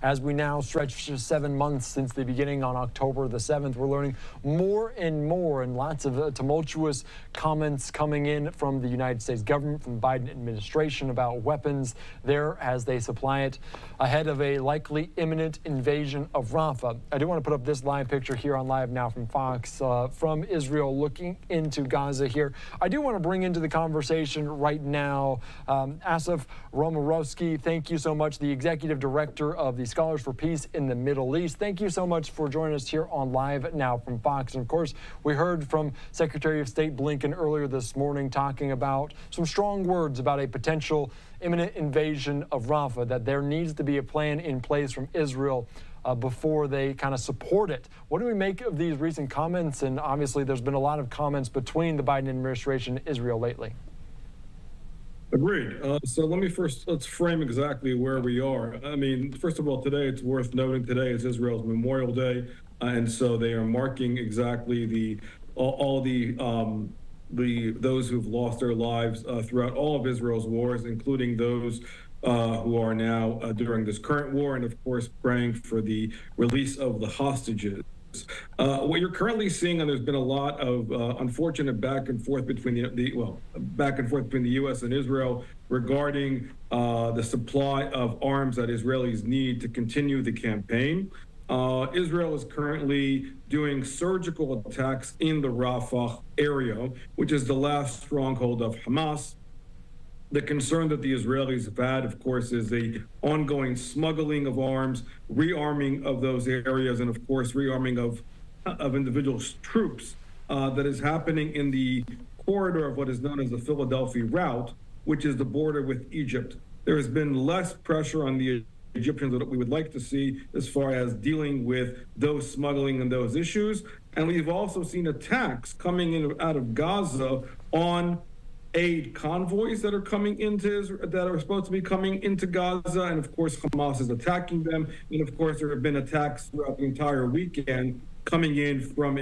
as we now stretch to 7 months since the beginning on October the 7th, we're learning more and more, and lots of tumultuous comments coming in from the United States government, from the Biden administration about weapons there as they supply it ahead of a likely imminent invasion of Rafah. I do want to put up this live picture here on LiveNOW from Fox from Israel looking into Gaza here. I do want to bring into the conversation right now Asaf Romarovsky. Thank you so much, the executive director of the Scholars for Peace in the Middle East. Thank you so much for joining us here on LiveNOW from Fox. And of course, we heard from Secretary of State Blinken earlier this morning talking about some strong words about a potential imminent invasion of Rafah, that there needs to be a plan in place from Israel before they kind of support it. What do we make of these recent comments? And obviously, there's been a lot of comments between the Biden administration and Israel lately. Agreed. So let's frame exactly where we are. I mean, first of all, today it's worth noting today is Israel's Memorial Day, and so they are marking exactly those who've lost their lives throughout all of Israel's wars, including those who are now during this current war, and of course praying for the release of the hostages. What you're currently seeing, and there's been a lot of unfortunate back and forth between the U.S. and Israel regarding the supply of arms that Israelis need to continue the campaign. Israel is currently doing surgical attacks in the Rafah area, which is the last stronghold of Hamas. The concern that the Israelis have had, of course, is the ongoing smuggling of arms, rearming of those areas, and of course, rearming of individual troops that is happening in the corridor of what is known as the Philadelphia route, which is the border with Egypt. There has been less pressure on the Egyptians that we would like to see as far as dealing with those smuggling and those issues. And we've also seen attacks coming in out of Gaza on aid convoys that are coming into that are supposed to be coming into Gaza, and of course Hamas is attacking them. And of course there have been attacks throughout the entire weekend coming in from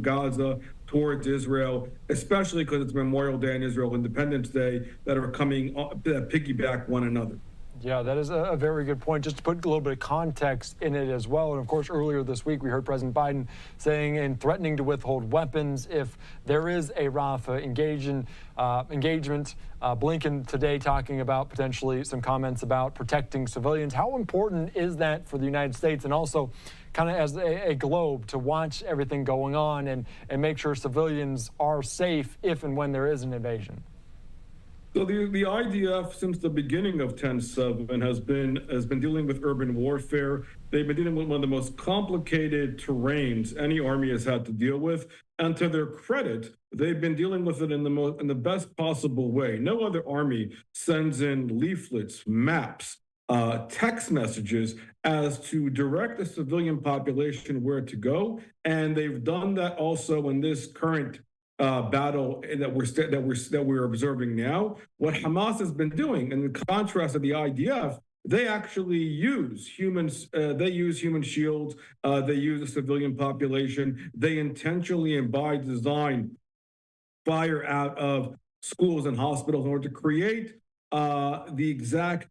Gaza towards Israel, especially because it's Memorial Day and Israel Independence Day that are coming that piggyback one another. Yeah, that is a very good point. Just to put a little bit of context in it as well. And of course, earlier this week, we heard President Biden saying and threatening to withhold weapons if there is a Rafah engagement. Blinken today talking about potentially some comments about protecting civilians. How important is that for the United States, and also kind of as a globe, to watch everything going on and make sure civilians are safe if and when there is an invasion? So the IDF, since the beginning of 10/7, has been dealing with urban warfare. They've been dealing with one of the most complicated terrains any army has had to deal with, and to their credit, they've been dealing with it in the best possible way. No other army sends in leaflets, maps, text messages as to direct the civilian population where to go, and they've done that also in this current battle that we're observing now. What Hamas has been doing, in contrast to the IDF, they actually use humans. They use human shields. They use the civilian population. They intentionally and by design fire out of schools and hospitals in order to create the exact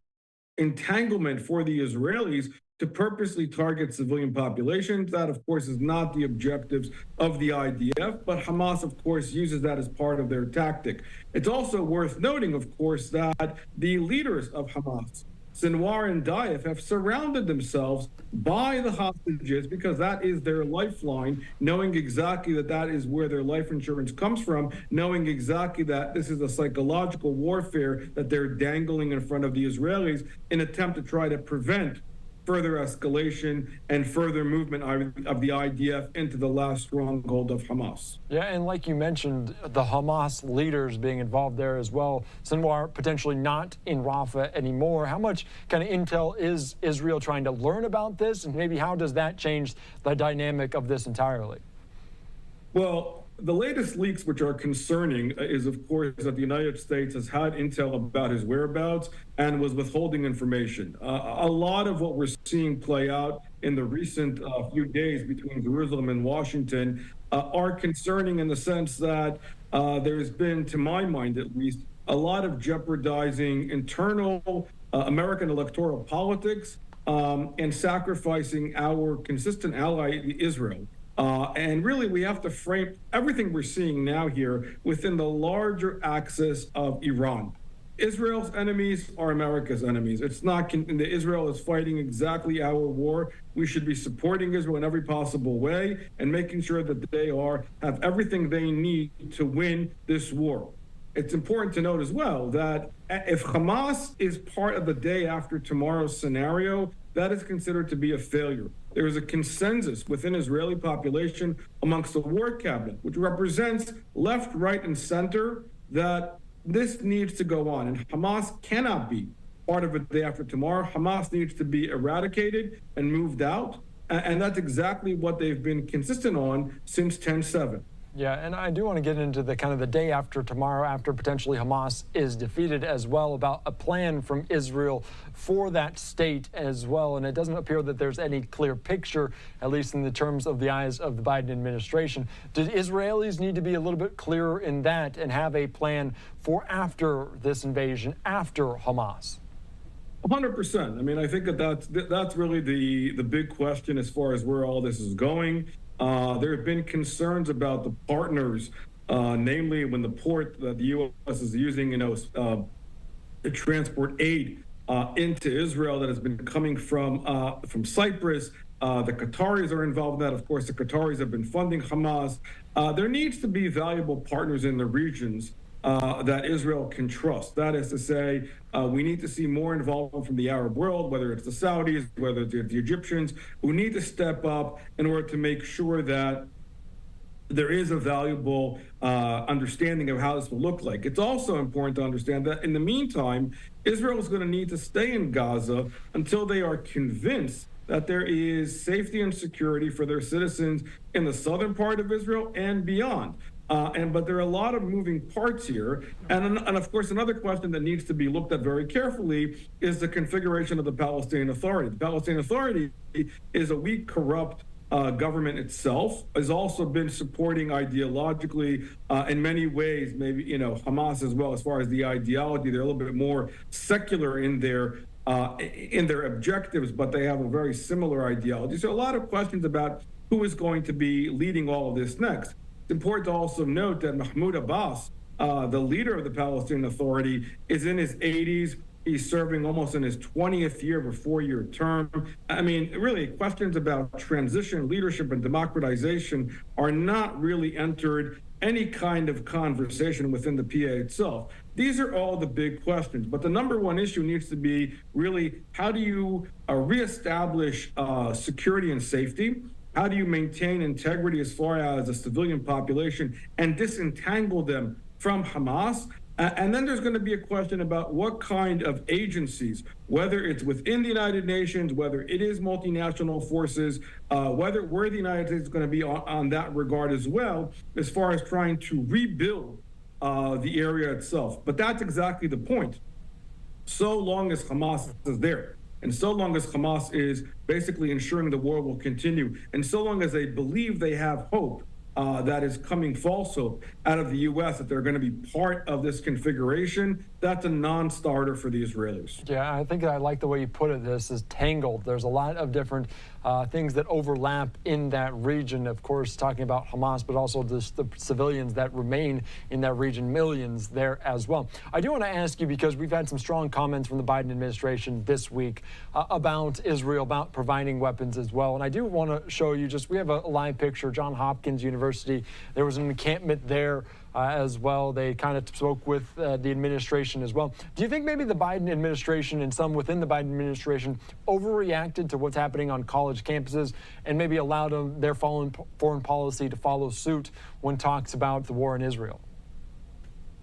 entanglement for the Israelis to purposely target civilian populations. That, of course, is not the objectives of the IDF, but Hamas, of course, uses that as part of their tactic. It's also worth noting, of course, that the leaders of Hamas, Sinwar and Diaf, have surrounded themselves by the hostages because that is their lifeline, knowing exactly that is where their life insurance comes from, knowing exactly that this is a psychological warfare that they're dangling in front of the Israelis in an attempt to try to prevent further escalation and further movement of the IDF into the last stronghold of Hamas. Yeah, and like you mentioned, the Hamas leaders being involved there as well. Sinwar potentially not in Rafah anymore. How much kind of intel is Israel trying to learn about this, and maybe how does that change the dynamic of this entirely? Well, the latest leaks, which are concerning, is, of course, that the United States has had intel about his whereabouts and was withholding information. A lot of what we're seeing play out in the recent few days between Jerusalem and Washington are concerning in the sense that there's been, to my mind at least, a lot of jeopardizing internal American electoral politics and sacrificing our consistent ally, Israel. And really, we have to frame everything we're seeing now here within the larger axis of Iran. Israel's enemies are America's enemies. It's not, Israel is fighting exactly our war. We should be supporting Israel in every possible way and making sure that they have everything they need to win this war. It's important to note as well that if Hamas is part of the day after tomorrow scenario, that is considered to be a failure. There is a consensus within Israeli population amongst the war cabinet, which represents left, right, and center, that this needs to go on. And Hamas cannot be part of it the day after tomorrow. Hamas needs to be eradicated and moved out. And that's exactly what they've been consistent on since 10/7. Yeah, and I do want to get into the kind of the day after tomorrow, after potentially Hamas is defeated as well, about a plan from Israel for that state as well. And it doesn't appear that there's any clear picture, at least in the terms of the eyes of the Biden administration. Do Israelis need to be a little bit clearer in that and have a plan for after this invasion, after Hamas? 100%. I mean, I think that's really the big question as far as where all this is going. There have been concerns about the partners, namely when the port that the U.S. is using, to transport aid into Israel that has been coming from Cyprus. The Qataris are involved in that. Of course, the Qataris have been funding Hamas. There needs to be valuable partners in the regions that Israel can trust. That is to say, we need to see more involvement from the Arab world, whether it's the Saudis, whether it's the Egyptians, who need to step up in order to make sure that there is a valuable understanding of how this will look like. It's also important to understand that in the meantime, Israel is going to need to stay in Gaza until they are convinced that there is safety and security for their citizens in the southern part of Israel and beyond. But there are a lot of moving parts here. And of course, another question that needs to be looked at very carefully is the configuration of the Palestinian Authority. The Palestinian Authority is a weak, corrupt government itself, has also been supporting ideologically in many ways, maybe, Hamas as well, as far as the ideology. They're a little bit more secular in their objectives, but they have a very similar ideology. So a lot of questions about who is going to be leading all of this next. It's important to also note that Mahmoud Abbas, the leader of the Palestinian Authority, is in his 80s. He's serving almost in his 20th year of a 4-year term. I mean, really, questions about transition, leadership, and democratization are not really entered any kind of conversation within the PA itself. These are all the big questions. But the number one issue needs to be really, how do you reestablish security and safety? How do you maintain integrity as far as the civilian population and disentangle them from Hamas? And then there's going to be a question about what kind of agencies, whether it's within the United Nations, whether it is multinational forces, where the United States is going to be on that regard as well, as far as trying to rebuild the area itself. But that's exactly the point. So long as Hamas is there, and so long as Hamas is basically ensuring the war will continue, and so long as they believe they have hope that is coming false hope out of the U.S. that they're going to be part of this configuration, that's a non-starter for the Israelis. Yeah, I think I like the way you put it. This is tangled. There's a lot of different things that overlap in that region. Of course, talking about Hamas, but also the civilians that remain in that region, millions there as well. I do want to ask you, because we've had some strong comments from the Biden administration this week about Israel, about providing weapons as well. And I do want to show you we have a live picture, Johns Hopkins University. There was an encampment there as well. They kind of spoke with the administration as well. Do you think maybe the Biden administration and some within the Biden administration overreacted to what's happening on college campuses and maybe allowed their foreign policy to follow suit when talks about the war in Israel?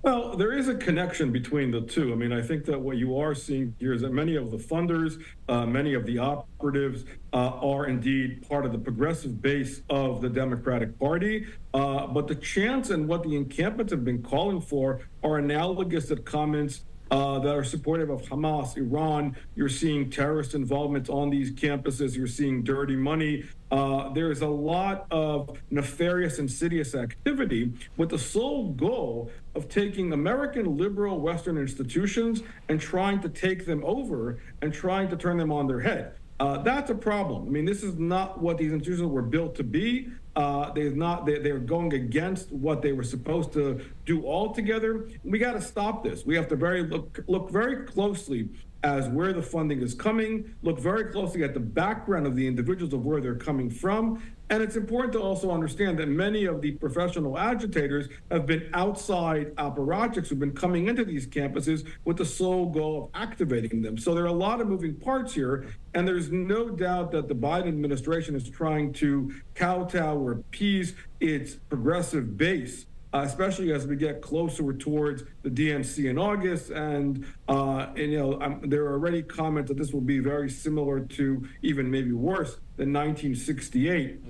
Well, there is a connection between the two. I mean, I think that what you are seeing here is that many of the funders, many of the operatives are indeed part of the progressive base of the Democratic Party. But the chants and what the encampments have been calling for are analogous to comments that are supportive of Hamas, Iran. You're seeing terrorist involvement on these campuses. You're seeing dirty money. There's a lot of nefarious, insidious activity with the sole goal of taking American liberal Western institutions and trying to take them over and trying to turn them on their head. That's a problem. I mean, this is not what these institutions were built to be. They're going against what they were supposed to do altogether. We got to stop this. We have to look very closely as where the funding is coming, look very closely at the background of the individuals of where they're coming from. And it's important to also understand that many of the professional agitators have been outside apparatchiks who've been coming into these campuses with the sole goal of activating them. So there are a lot of moving parts here, and there's no doubt that the Biden administration is trying to kowtow or appease its progressive base, especially as we get closer towards the DNC in August. And there are already comments that this will be very similar to, even maybe worse than 1968,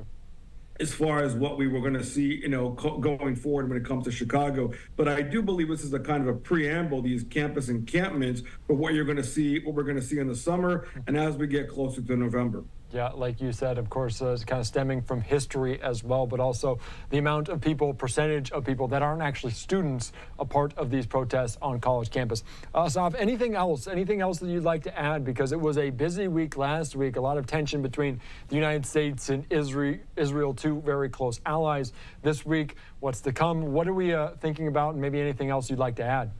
as far as what we were going to see, going forward when it comes to Chicago. But I do believe this is a kind of a preamble, these campus encampments, for what you're going to see, what we're going to see in the summer and as we get closer to November. Yeah, like you said, of course, it's kind of stemming from history as well, but also the amount of people, percentage of people that aren't actually students a part of these protests on college campus. Asaf, anything else that you'd like to add? Because it was a busy week last week, a lot of tension between the United States and Israel, two very close allies. This week, what's to come? What are we thinking about, and maybe anything else you'd like to add?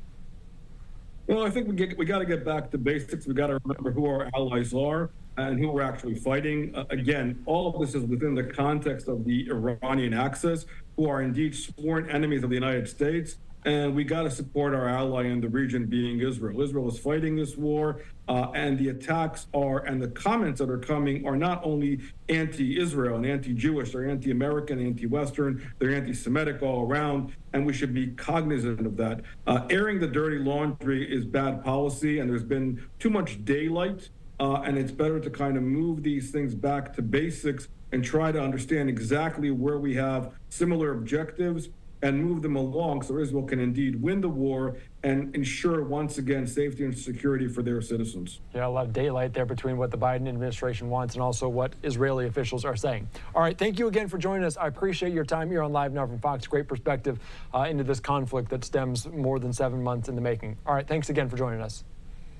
Well, I think we got to get back to basics. We got to remember who our allies are and who we're actually fighting. Again, all of this is within the context of the Iranian axis, who are indeed sworn enemies of the United States. And we got to support our ally in the region, being Israel. Israel is fighting this war, and the attacks and the comments that are coming are not only anti-Israel and anti-Jewish, they're anti-American, anti-Western, they're anti-Semitic all around, and we should be cognizant of that. Airing the dirty laundry is bad policy, and there's been too much daylight, and it's better to kind of move these things back to basics and try to understand exactly where we have similar objectives and move them along so Israel can indeed win the war and ensure, once again, safety and security for their citizens. Yeah, a lot of daylight there between what the Biden administration wants and also what Israeli officials are saying. All right, thank you again for joining us. I appreciate your time here on Live Now from Fox. Great perspective into this conflict that stems more than 7 months in the making. All right, thanks again for joining us.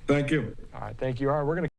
Thank you. All right, thank you. All right, we're going to